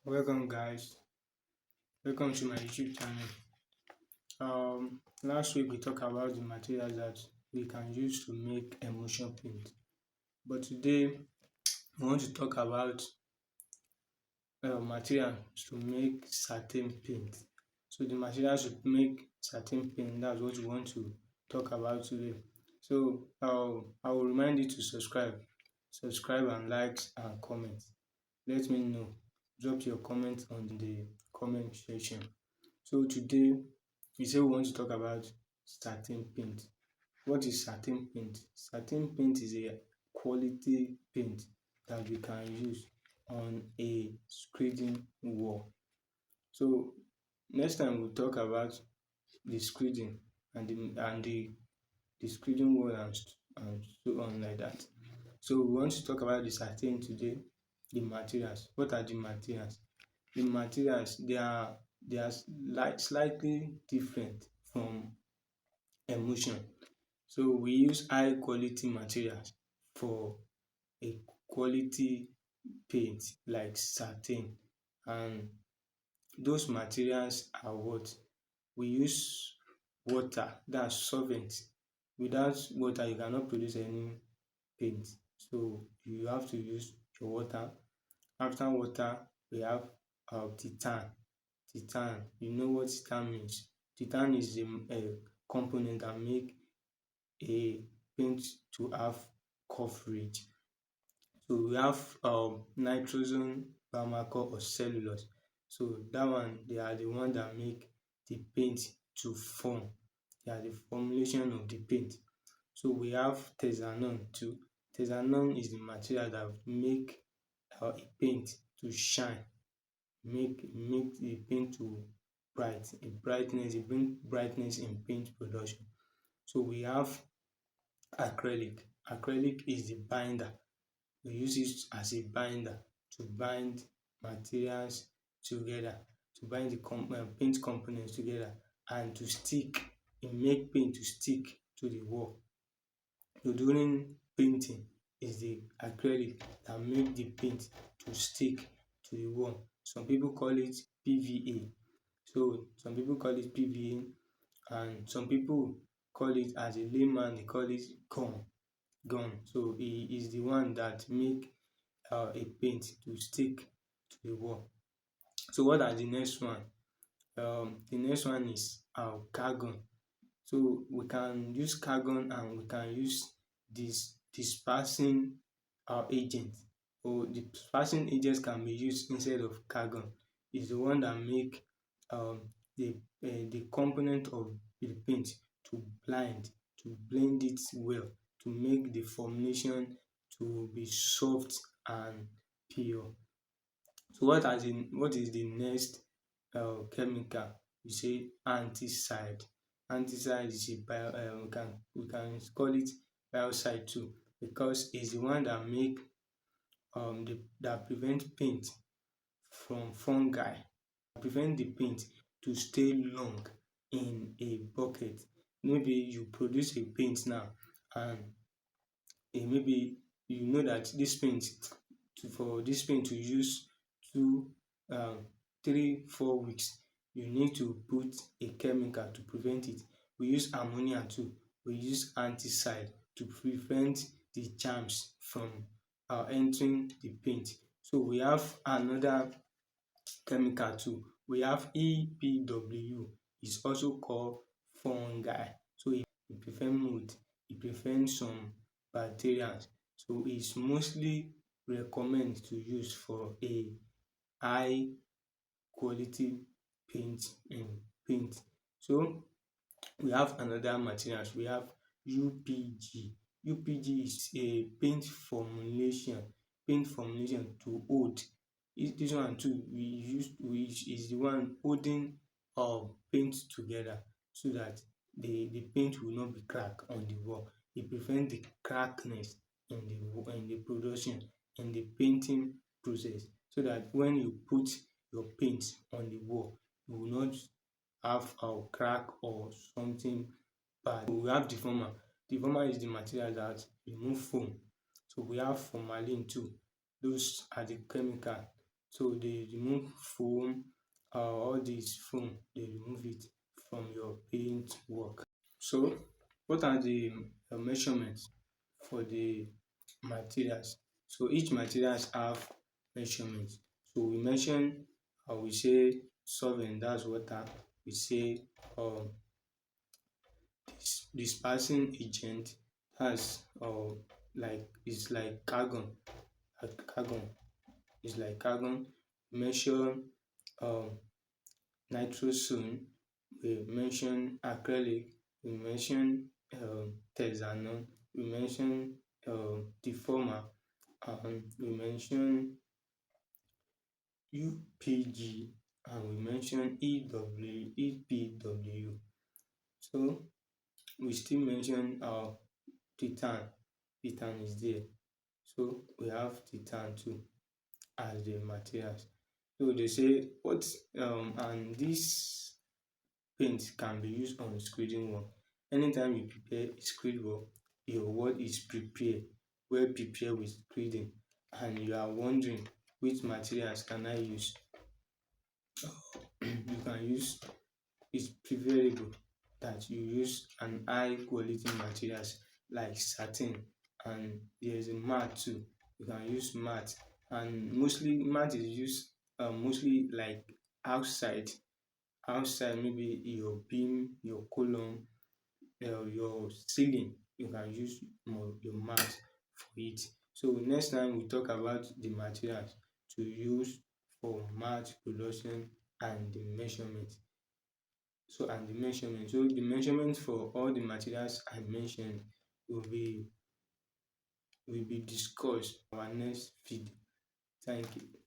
Welcome guys, welcome to my YouTube channel. Last week we talked about the materials that we can use to make emulsion paint, but today we want to talk about materials to make satin paint. So the materials to make satin paint, that's what we want to talk about today. So I will remind you to subscribe and like and comment. Let me know. Drop your comment on the comment section. So today we say we want to talk about satin paint. What is satin paint? Satin paint is a quality paint that we can use on a screening wall. So next time we'll talk about the screening and the screening wall and so on like that. So we want to talk about the satin today. The materials. What are the materials? The materials they are slightly different from emulsion. So we use high quality materials for a quality paint like satin, and those materials are what we use water, that's solvent. Without water you cannot produce any paint, so you have to use your water. After water we have titan. Titan, you know what titan means. Titan is the component that make a paint to have coverage. So we have nitrogen, bamako or cellulose. So that one, they are the one that make the paint to form. They are the formulation of the paint. So we have texanol too. Texanol is the material that make a paint to shine, make the paint to it bring brightness in paint production. So we have acrylic. Acrylic is the binder. We use it as a binder to bind materials together, to bind the paint components together, and to stick. It make paint to stick to the wall. So during painting, is the acrylic that make the paint to stick to the wall. Some people call it PVA. So some people call it PVA, and some people call it, as a layman, they call it gum. So it is the one that make a paint to stick to the wall. So what are the next one? The next one is carbon. So we can use carbon and we can use this dispersing agent. Or the dispersing agents can be used instead of carbon. Is the one that make the component of the paint to blend it well, to make the formulation to be soft and pure. So what is the next chemical? We say anticide. Anticide is a we can call it biocide too, because it's the one that make that prevent paint from fungi, prevent the paint to stay long in a bucket. Maybe you produce a paint now, and maybe you know that this paint, for this paint to use 2 3 4 weeks, you need to put a chemical to prevent it. We use ammonia too. We use anticide to prevent the germs from entering the paint. So we have another chemical too. We have EPW. It's also called fungi. So it prevent mold, it prevents some bacteria. So it's mostly recommend to use for a high quality paint. So we have another materials. We have UPG. UPG is a paint formulation to hold. This one too, we use, which is the one holding paint together, so that the paint will not be cracked on the wall. It prevents the crackness in the production, in the painting process, so that when you put your paint on the wall, you will not have a crack or something bad. We have deformer. Deformer is the material that remove foam. So we have formalin too. Those are the chemical So they remove foam, all this foam, they remove it from your paint work. So what are the measurements for the materials? So each materials have measurements. So we mention, we say solvent, that's water. We say um, dispersing agent, has like it's like carbon, carbon is like carbon. Mention um nitrogen, we mention acrylic, we mention texanol, we mention deformer, and we mention UPG, and we mention EPW. So we still mention titan. Titan is there. So we have titan too as the materials. So they say what and this paint can be used on screening work. Anytime you prepare screen work, your word is prepare, well prepared with screening, and you are wondering which materials can I use. You can use, it's preferable that you use an high quality materials like satin, and there's a mat too. You can use mat, and mostly mat is used mostly like outside, maybe your beam, your column, your ceiling. You can use more your mat for it. So next time we talk about the materials to use for mat production and the measurement. So the measurement for all the materials I mentioned will be discussed in our next video. Thank you.